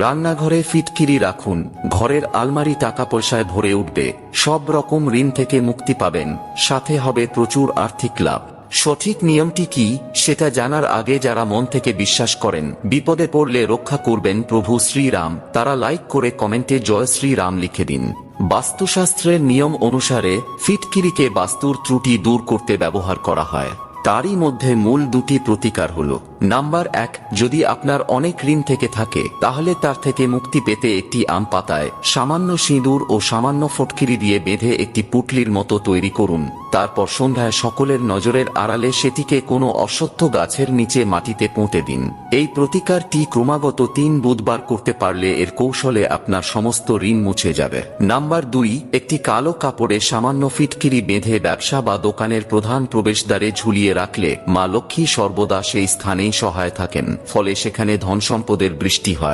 রান্নাঘরে ফিটকিরি রাখুন, ঘরের আলমারি টাকা পয়সায় ভরে উঠবে, সব রকম ঋণ থেকে মুক্তি পাবেন, সাথে হবে প্রচুর আর্থিক লাভ। সঠিক নিয়মটি কি সেটা জানার আগে যারা মন থেকে বিশ্বাস করেন বিপদে পড়লে রক্ষা করবেন প্রভু শ্রীরাম, তারা লাইক করে কমেন্টে জয় শ্রীরাম লিখে দিন। বাস্তুশাস্ত্রের নিয়ম অনুসারে ফিটকিরিকে বাস্তুর ত্রুটি দূর করতে ব্যবহার করা হয়। তারই মধ্যে মূল দুটি প্রতিকার হলো, নাম্বার 1, যদি আপনার অনেক ঋণ থেকে থাকে তাহলে তার থেকে মুক্তি পেতে একটি আম পাতায় সামান্য সিঁদুর ও সামান্য ফটকিরি দিয়ে বেঁধে একটি পুটলির মতো তৈরি করুন। তারপর সন্ধ্যায় সকলের নজরের আড়ালে সেটিকে কোনো অশ্বত্থ গাছের নিচে মাটিতে পুঁতে দিন। এই প্রতিকারটি ক্রমাগত 3 বুধবার করতে পারলে এর কৌশলে আপনার সমস্ত ঋণ মুছে যাবে। নাম্বার 2, একটি কালো কাপড়ে সামান্য ফিটকিরি বেঁধে ব্যবসা বা দোকানের প্রধান প্রবেশদ্বারে ঝুলিয়ে রাখলে মা লক্ষ্মী সর্বদা সেই স্থানেই সহায় থাকেন, ফলে সেখানে ধন সম্পদের বৃষ্টি হয়।